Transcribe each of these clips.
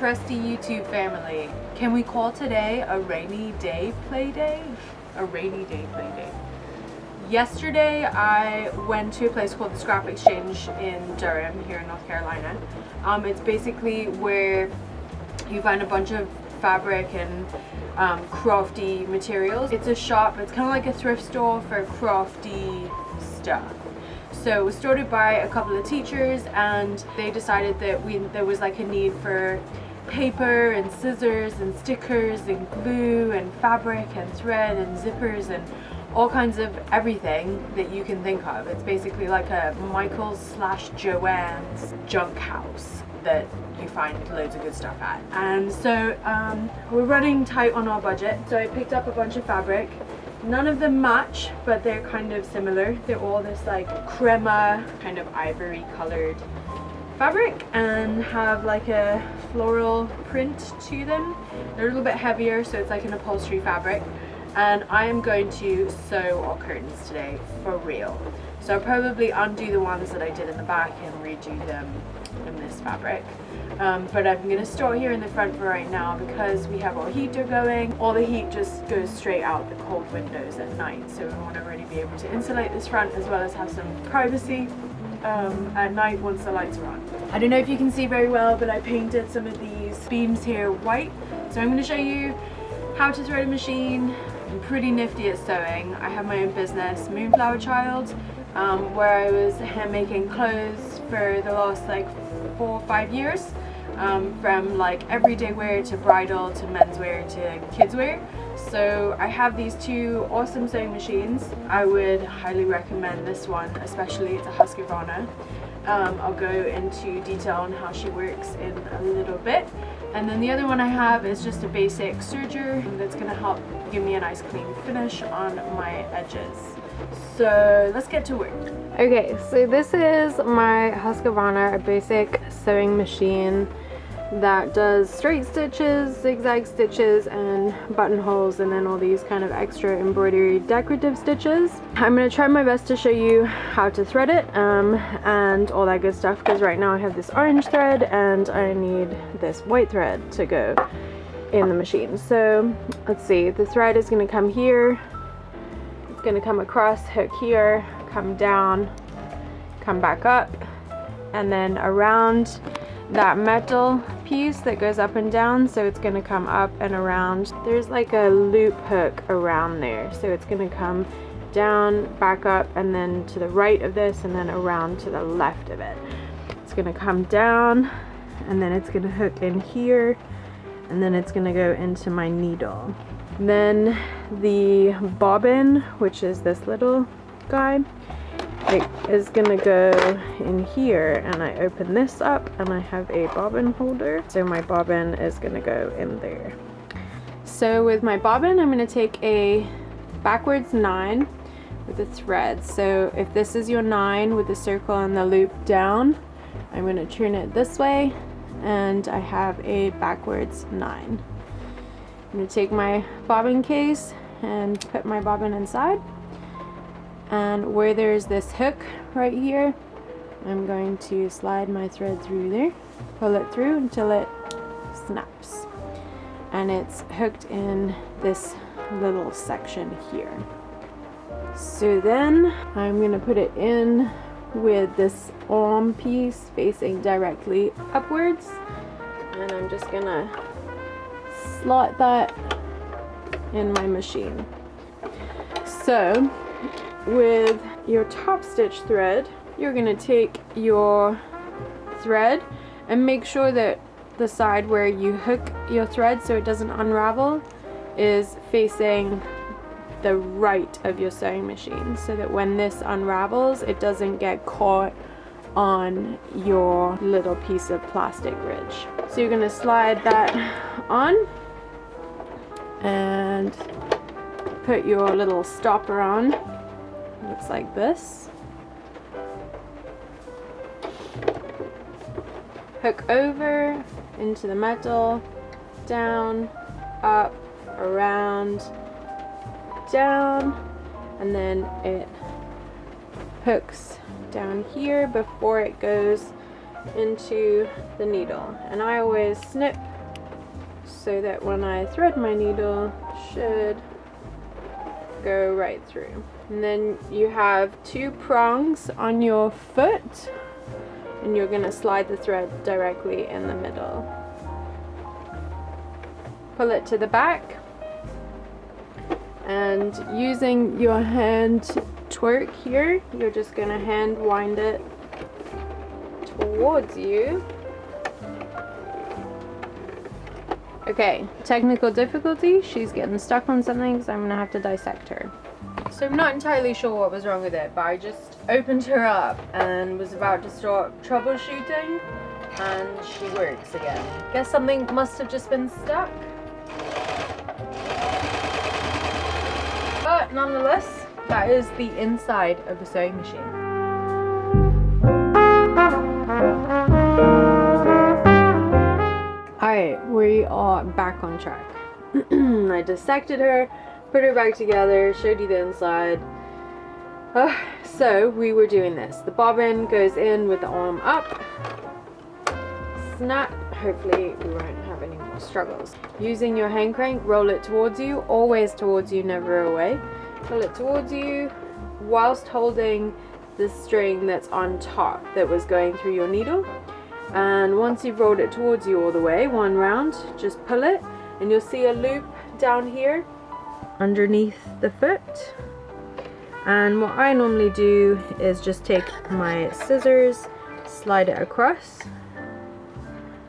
trusty YouTube family. Can we call today a rainy day play day? A rainy day play day. Yesterday I went to a place called the Scrap Exchange in Durham here in North Carolina. It's basically where you find a bunch of fabric and crafty materials. It's a shop, it's kind of like a thrift store for crafty stuff. So it was started by a couple of teachers, and they decided that there was like a need for paper and scissors and stickers and glue and fabric and thread and zippers and all kinds of everything that you can think of. It's basically like a Michael's/Joann's junk house that you find loads of good stuff at. And so we're running tight on our budget, so I picked up a bunch of fabric. None of them match, but they're kind of similar. They're all this like crema, kind of ivory colored fabric and have like a floral print to them. They're a little bit heavier, so it's like an upholstery fabric. And I am going to sew our curtains today for real. So I'll probably undo the ones that I did in the back and redo them in this fabric. But I'm going to start here in the front for right now because we have our heater going. All the heat just goes straight out the cold windows at night, so we want to really be able to insulate this front as well as have some privacy at night once the lights are on. I don't know if you can see very well, but I painted some of these beams here white. So I'm going to show you how to thread a machine. I'm pretty nifty at sewing. I have my own business, Moonflower Child, where I was hand making clothes for the last like 4 or 5 years, from like everyday wear to bridal to menswear to kidswear. So I have these two awesome sewing machines. I would highly recommend this one, especially. It's a Husqvarna. I'll go into detail on how she works in a little bit. And then the other one I have is just a basic serger that's going to help give me a nice clean finish on my edges. So let's get to work. Okay, so this is my Husqvarna, a basic sewing machine that does straight stitches, zigzag stitches, and buttonholes, and then all these kind of extra embroidery decorative stitches. I'm going to try my best to show you how to thread it and all that good stuff, because right now I have this orange thread and I need this white thread to go in the machine. So let's see, the thread is going to come here, it's going to come across, hook here, come down, come back up, and then around that metal piece that goes up and down, so it's going to come up and around. There's like a loop hook around there, so it's going to come down, back up, and then to the right of this, and then around to the left of it. It's going to come down, and then it's going to hook in here, and then it's going to go into my needle. Then the bobbin, which is this little guy, it is gonna go in here, and I open this up and I have a bobbin holder, so my bobbin is gonna go in there. So with my bobbin, I'm gonna take a backwards 9 with a thread. So if this is your 9 with the circle and the loop down, I'm gonna turn it this way, and I have a backwards 9. I'm gonna take my bobbin case and put my bobbin inside. And where there's this hook right here, I'm going to slide my thread through there, pull it through until it snaps. And it's hooked in this little section here. So then I'm going to put it in with this arm piece facing directly upwards. And I'm just going to slot that in my machine. So with your top stitch thread, you're going to take your thread and make sure that the side where you hook your thread so it doesn't unravel is facing the right of your sewing machine, so that when this unravels, it doesn't get caught on your little piece of plastic ridge. So you're going to slide that on and put your little stopper on. Looks like this. Hook over into the metal, down, up, around, down, and then it hooks down here before it goes into the needle. And I always snip so that when I thread my needle, it should go right through. And then you have 2 prongs on your foot, and you're going to slide the thread directly in the middle. Pull it to the back, and using your hand twerk here, you're just going to hand wind it towards you. Okay, technical difficulty, she's getting stuck on something, so I'm going to have to dissect her. So I'm not entirely sure what was wrong with it, but I just opened her up and was about to start troubleshooting, and she works again. Guess something must have just been stuck. But nonetheless, that is the inside of a sewing machine. Alright, we are back on track. I dissected her, put her back together, showed you the inside. So we were doing this. The bobbin goes in with the arm up. Snap. Hopefully we won't have any more struggles. Using your hand crank, roll it towards you, always towards you, never away. Pull it towards you whilst holding the string that's on top that was going through your needle. And once you've rolled it towards you all the way, one round, just pull it, and you'll see a loop down here underneath the foot. And what I normally do is just take my scissors, slide it across,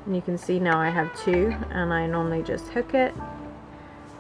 and you can see now I have 2, and I normally just hook it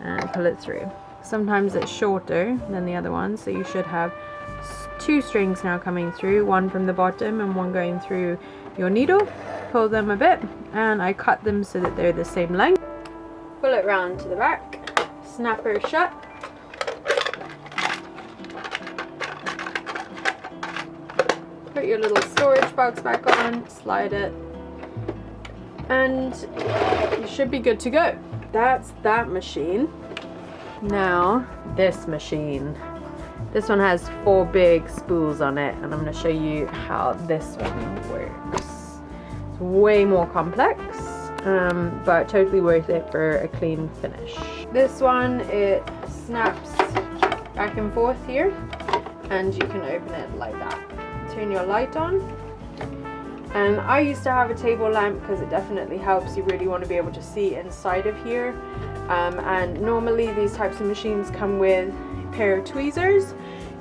and pull it through. Sometimes it's shorter than the other one, so you should have 2 strings now coming through, one from the bottom and one going through your needle. Pull them a bit, and I cut them so that they're the same length. Pull it round to the back, snap her shut. Put your little storage box back on, slide it, and you should be good to go. That's that machine. Now this machine. This one has 4 big spools on it, and I'm going to show you how this one works. It's way more complex, but totally worth it for a clean finish. This one, it snaps back and forth here, and you can open it like that. Turn your light on. And I used to have a table lamp because it definitely helps. You really want to be able to see inside of here. And normally these types of machines come with a pair of tweezers.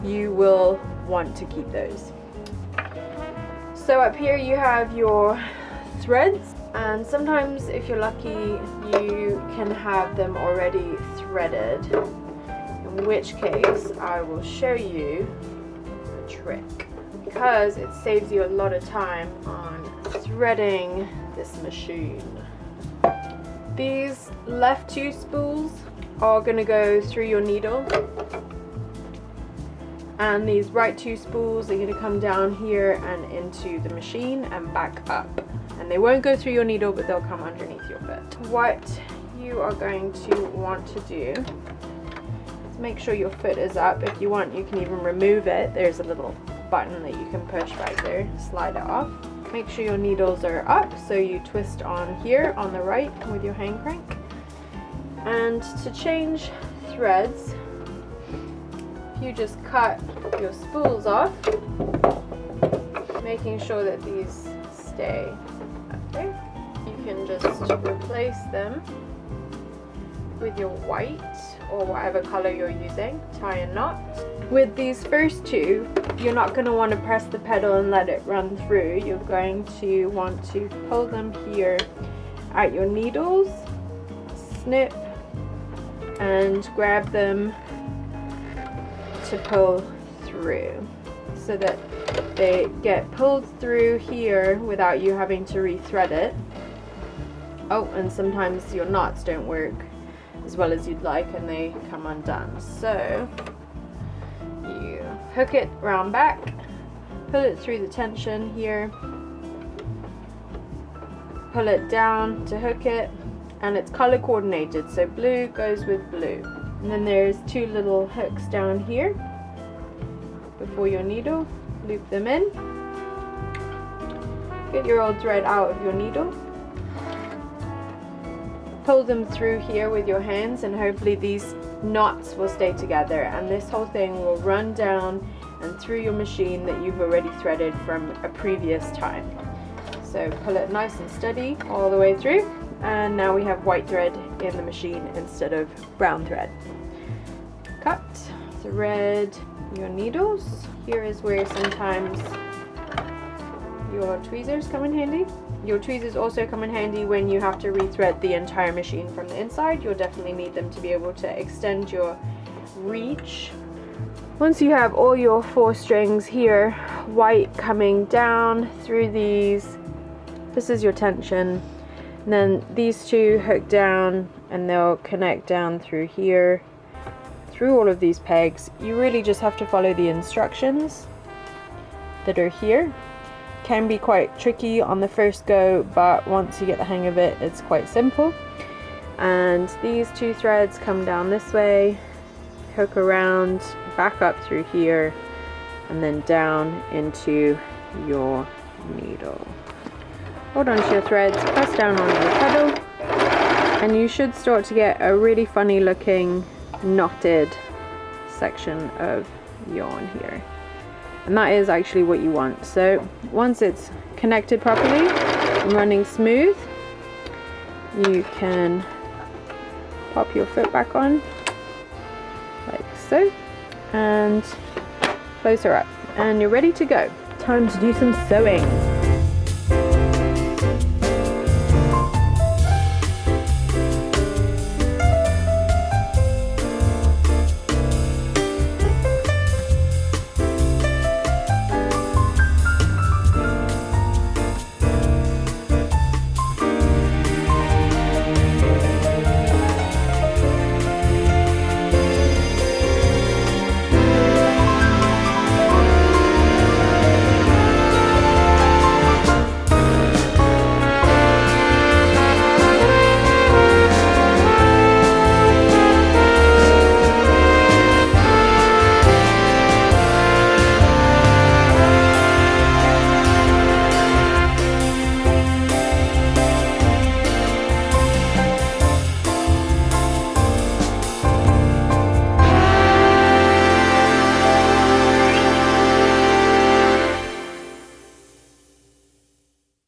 You will want to keep those. So up here you have your threads, and sometimes if you're lucky you can have them already threaded, in which case I will show you a trick, because it saves you a lot of time on threading this machine. These left 2 spools are going to go through your needle, and these right 2 spools are going to come down here and into the machine and back up, and they won't go through your needle, but they'll come underneath your foot. What you are going to want to do is make sure your foot is up. If you want, you can even remove it. There's a little button that you can push right there, slide it off. Make sure your needles are up, so you twist on here on the right with your hand crank. And to change threads, you just cut your spools off, making sure that these stay up there. You can just replace them with your white or whatever color you're using. Tie a knot. With these first 2, you're not going to want to press the pedal and let it run through. You're going to want to pull them here at your needles, snip, and grab them to pull through, so that they get pulled through here without you having to rethread it. Oh, and sometimes your knots don't work as well as you'd like and they come undone. So you hook it round back, pull it through the tension here, pull it down to hook it, and it's color coordinated, so blue goes with blue. And then there's 2 little hooks down here before your needle. Loop them in. Get your old thread out of your needle. pull them through here with your hands, and hopefully these knots will stay together, and this whole thing will run down and through your machine that you've already threaded from a previous time. So pull it nice and steady all the way through, and now we have white thread in the machine instead of brown thread. Cut, thread your needles. Here is where sometimes your tweezers come in handy. Your tweezers also come in handy when you have to rethread the entire machine from the inside. You'll definitely need them to be able to extend your reach. Once you have all your 4 strings here, white coming down through these, this is your tension, and then these 2 hook down and they'll connect down through here, through all of these pegs. You really just have to follow the instructions that are here. Can be quite tricky on the first go, but once you get the hang of it, it's quite simple. And these 2 threads come down this way, hook around, back up through here, and then down into your needle. Hold on to your threads, press down on your pedal, and you should start to get a really funny looking knotted section of yarn here. And that is actually what you want. So once it's connected properly and running smooth, you can pop your foot back on like so, and close her up, and you're ready to go. Time to do some sewing.